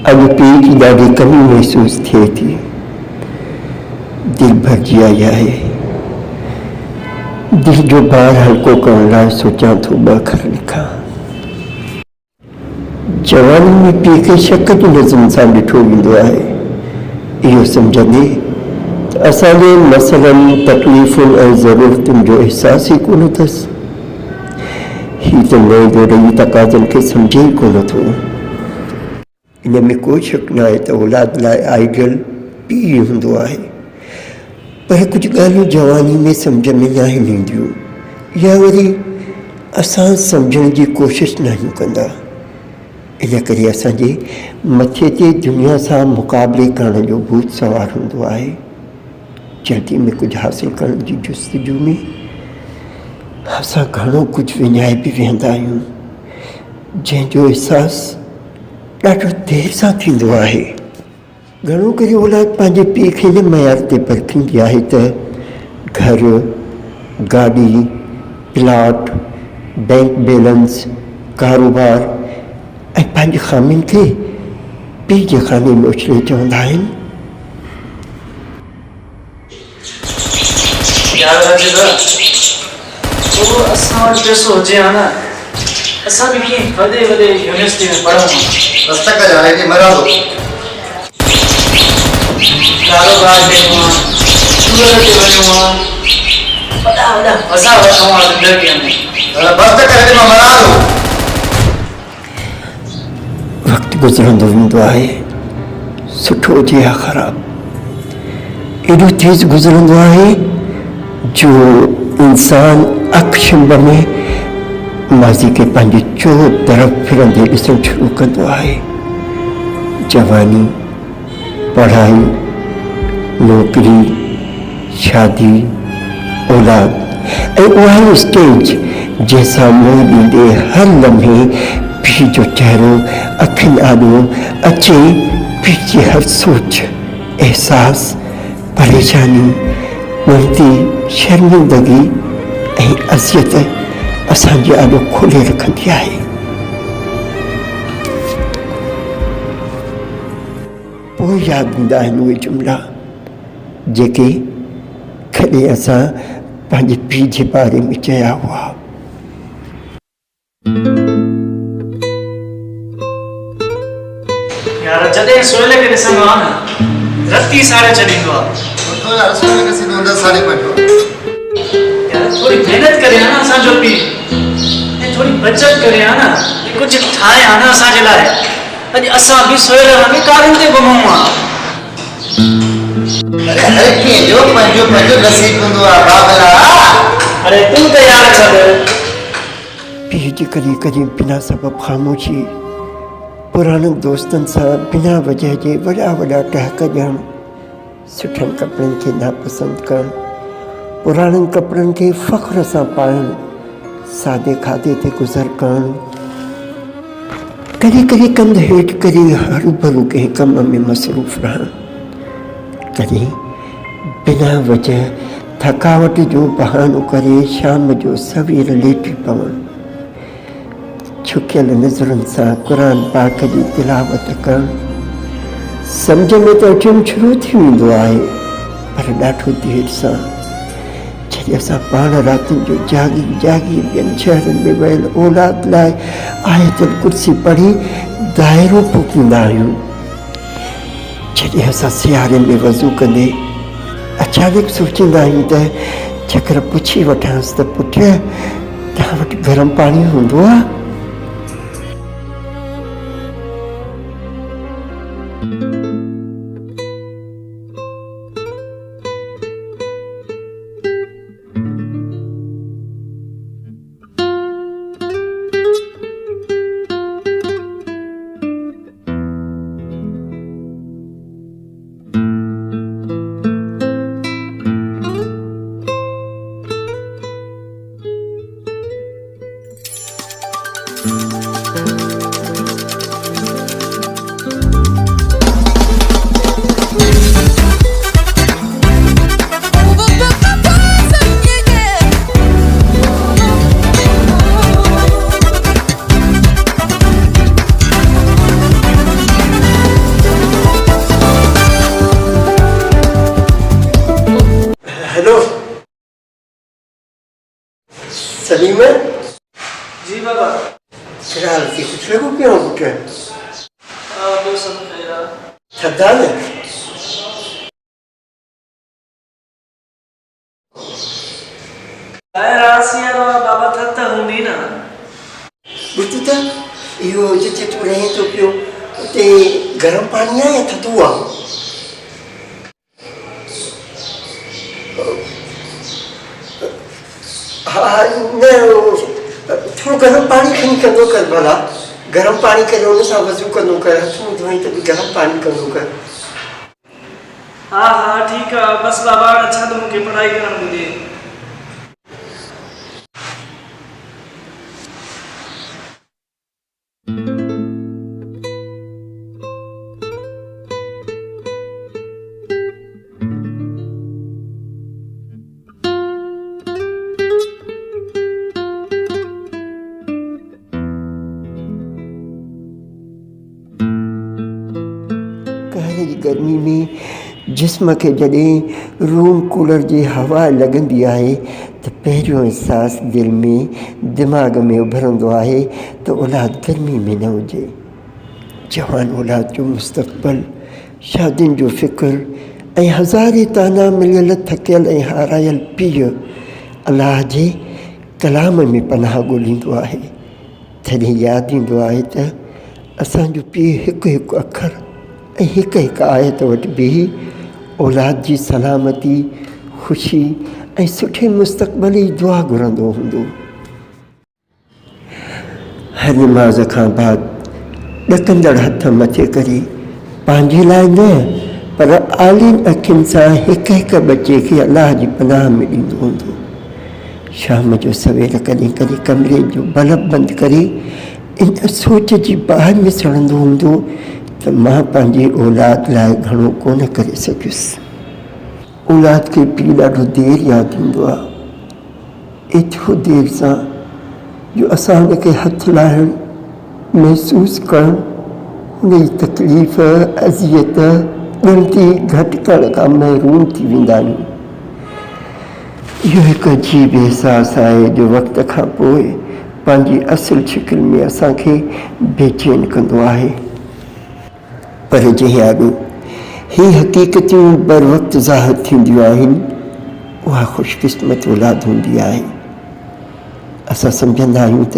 अॼु पीउ जी ॾाढी कमी महसूस थिए थी। दिल भरिजी आई आहे। दिल जो भार हल्को करण लाइ सोचां थो ॿ अखर लिखां। जवानी में पीउ खे शक जी नज़रुनि सां ॾिठो वेंदो आहे, इहो सम्झंदे त असांजे मसइलनि, तकलीफ़ुनि ऐं ज़रूरतुनि जो अहसास ई कोन अथसि। हीउ त नए दौर जी तक़ाज़नि खे सम्झे ई कोन थो। इन में कोई शक न आहे त औलाद लाइ आइडियल पीउ हूंदो आहे, पर कुझु ॻाल्हियूं जवानी में सम्झ में न ईंदियूं, या वरी असां सम्झण जी कोशिशि न कंदा। इन करे असांजे मथे ते दुनिया सां मुक़ाबले करण जो भूत सवार हूंदो आहे। जल्दी में कुझु हासिलु करण जी जुस्तजू में असां घणो कुझु विञाए बि वेहंदा आहियूं, जंहिंजो अहसासु ॾाढो देरि सां थींदो आहे। घणो करे औलाद पंहिंजे पीउ खे हिन मयार ते परखींदी आहे त घर, गाॾी, प्लाट, बैंक बैलेंस, कारोबार ऐं पंहिंजी ख़ामियुनि खे पीउ जे खाने में उछले चवंदा आहिनि। असां वटि पैसो हुजे हा न, असां बि कीअं वॾे वॾे यूनिवर्सिटी में पढ़ूं, कारोबार कयूं, सूरत ते वञूं, वॾा वॾा मज़ा वठूं ज़िंदगीअ में। वक़्तु गुज़रंदो वेंदो आहे, सुठो हुजे या ख़राबु, एॾो तेज़ गुज़रंदो आहे जो इंसान अखियुनि में माज़ी खे पंहिंजे चोर तरफ़ फिरंदे ॾिसणु शुरू कंदो आहे। जवानी, पढ़ाई, नौकरी, शादी, औलाद ऐं उहा स्टेज जंहिंसां मुंहुं ॾींदे हर लम्हे पीउ जो चहिरो अखियुनि आॾो अचे। पीउ जी हर सोच, एहसास, परेशानी, उल्टी, शर्मिंदगी ऐं अज़ियत असांजे आॾो खोले रखंदी आहे। पोइ यादि ईंदा आहिनि उहे जुमिला जेके कॾहिं असां पंहिंजे पीउ जे बारे में चया हुआ। यार जॾहिं सोयल खे ॾिसंदो आहे न, रती साड़े छॾींदो आहे। थोड़ी मेहनत करे हा न असांजो पीउ, ऐं थोड़ी बचत करे हा न, कुझु ठाहे हा न असांजे लाइ। अॼु असां बि सोयल में कारुनि ते घुमूं हा। अरे तूं त यार छॾ। पीउ जी कॾहिं कॾहिं बिना सबबु ख़ामोशी, पुराणनि दोस्तनि सां बिना वजह जे वॾा वॾा टहक ॾियणु, सुठनि कपिड़नि खे नापसंदि करणु, पुराणनि कपिड़नि खे फ़ख्र सां पाइणु, सादे खाधे ते गुज़र करणु, कॾहिं कॾहिं कंध हेठि करे हरू भरू कंहिं कम में मसरूफ़ रहणु, कॾहिं बिना वजह थकावट जो बहानो करे शाम जो सवेर लेटी पवणु, छुकियल नज़रुनि सां क़ुर पाक जी तिलावत करणु। सम्झ में त अचणु शुरू थी वेंदो आहे, पर ॾाढो देरि सां। जॾहिं असां पाण रातिनि जो जागी जागी ॿियनि शहरनि में वियल औलाद लाइ आयतुल कुर्सी पढ़ी दाइरो पोखींदा आहियूं। जॾहिं असां सियारे में वज़ू कंदे अचानक सोचींदा आहियूं त जेकर पुछी वठांसि त पुट तव्हां वटि गरम पाणी हूंदो आहे? सलीम जी बाबा। ख्याल से कुछ लोगों क्यों उठे ॿियो सभु ख़ैरु आहे। थदा न ॿाहिरि आसीं यार बाबा थधि त हूंदी न। ॿुध त इहो जिते तूं रहीं थो पियो उते गरम पाणी आहे या थधो आहे? हाँ न थोड़ो गरम पानी खणी कंदो कर भला गरम पानी करे उन सां वज़ू कंदो कर हथ मुंहुं धोई त बि गरम पानी कंदो कर। हा हा ठीकु आहे बसि बाबा हाणे छा त मूंखे पढ़ाई करणु घुरिजे। कहर जी गर्मी में जिस्म के जॾहिं रूम कूलर जी हवा लॻंदी आहे त पहिरियों एहसास दिलि में दिमाग़ में उभरंदो आहे त औलाद गर्मी में न हुजे। जवान औलाद जो मुस्तक़बिल शादियुनि जो फ़िक्र ऐं हज़ारे ताना मिलियल थकियल ऐं हारायल पीउ अलाह जे कलाम में पनाह ॻोल्हींदो आहे। तॾहिं यादि ईंदो आहे त असांजो पीउ हिकु हिकु अखर ऐं हिकु हिकु आयत वटि बीही औलाद जी सलामती ख़ुशी ऐं सुठे मुस्तक़बिल जी दुआ घुरंदो हूंदो। हर निमाज़ खां बाद ॾकंदड़ हथ मथे करे पंहिंजे लाइ न पर आलिन अखियुनि सां हिकु हिकु बचे खे अलाह जी पनाह में ॾींदो हूंदो। शाम जो सवेर कॾहिं कॾहिं कमरे जो बल्ब बंदि करे इन सोच जी ॿाहिरि में सड़ंदो हूंदो त मां पंहिंजे औलाद लाइ घणो कोन करे सघियुसि। औलाद खे पीउ ॾाढो देरि यादि ईंदो आहे। एतिरो देरि सां जो असां हुनखे हथु लाहिणु महसूसु करणु हुन जी तकलीफ़ अज़ियत ॻणती घटि करण खां महरूम थी वेंदा आहियूं। इहो हिकु अजीब अहसासु आहे जो वक़्त खां पोइ पंहिंजी असुलु शिकिल में असांखे बेचैन कंदो आहे। पर जंहिं आॾो ही हक़ीक़तियूं बर वक़्तु ज़ाहिर थींदियूं आहिनि उहा ख़ुशकिस्मत औलाद हूंदी आहे। असां सम्झंदा आहियूं त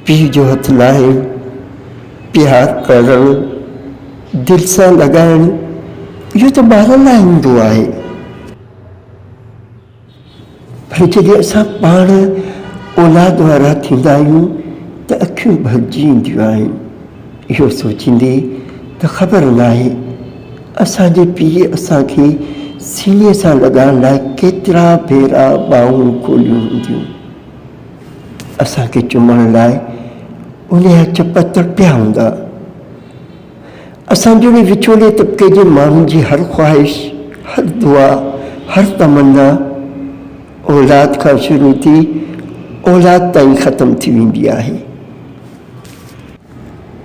पीउ जो हथु लाहिणु प्यारु करणु दिलि सां लॻाइणु इहो त ॿारनि लाइ हूंदो आहे। पर जॾहिं असां पाण औलाद वारा थींदा आहियूं त अखियूं भरिजी ईंदियूं आहिनि इहो सोचींदे त ख़बर न आहे असांजे पीउ असांखे सीने सां लॻाइण लाइ केतिरा भेरा ॿाहूं खोलियूं हूंदियूं। असांखे चुमण लाइ उन जा चप तड़पिया हूंदा। असांजो विचोले तबिके जे माण्हुनि जी हर ख़्वाहिश हर दुआ हर तमन्ना औलाद खां शुरू थी औलाद ताईं ख़तमु थी वेंदी आहे।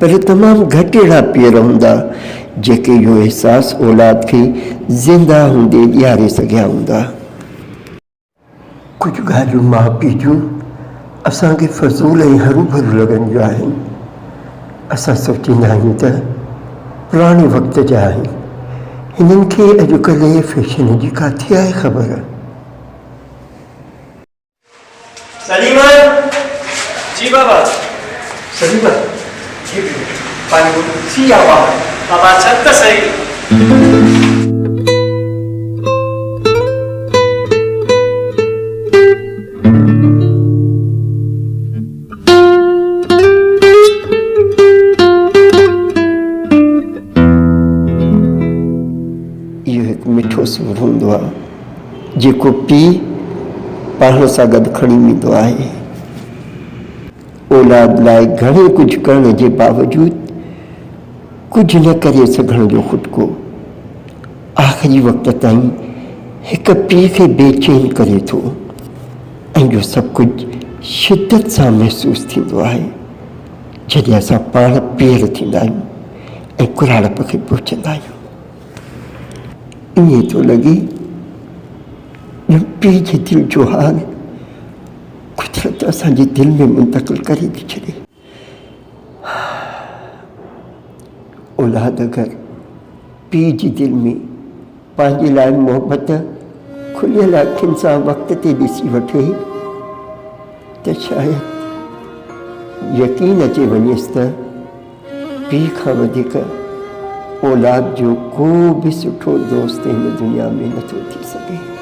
पर तमामु घटि अहिड़ा पीअर हूंदा जेके इहो अहसासु औलाद खे ज़िंदा हूंदे ॾियारे सघिया हूंदा। कुझु ॻाल्हियूं माउ पीउ जूं असांखे फज़ूल ऐं हरू भरू लॻंदियूं आहिनि। असां सोचींदा आहियूं त पुराणे वक़्त जा आहिनि हिननि खे अॼुकल्ह फैशन जी काथे आहे ख़बर। सलीमा जी बाबा। सलीमा पानी सी आवा बाबा छत त सही। इहो हिकु मिठो सूर हूंदो आहे जेको पीउ पाण सां गॾु खणी वेंदो आहे। औलाद लाइ घणे कुझु करण जे बावजूदि कुझु न करे सघण जो खुटको आख़िरी वक़्त ताईं हिकु पीउ खे बेचैन करे थो ऐं जो सभु कुझु शिदत सां महसूसु थींदो आहे जॾहिं असां पाण पेर थींदा आहियूं ऐं कुराड़प खे पहुचंदा आहियूं। ईअं थो लॻे पीउ जे दिलि जो हाल ख़्वाहिश असांजे दिल में मुंतकिल करे थी छॾे। औलाद अगरि पीउ जी दिलि में पंहिंजे लाइ मोहबत खुलियल अखियुनि सां वक़्त ते ॾिसी वठे त शायदि यकीन अचे वञेसि त पीउ खां वधीक औलाद जो को बि सुठो दोस्त हिन दुनिया में नथो थी सघे।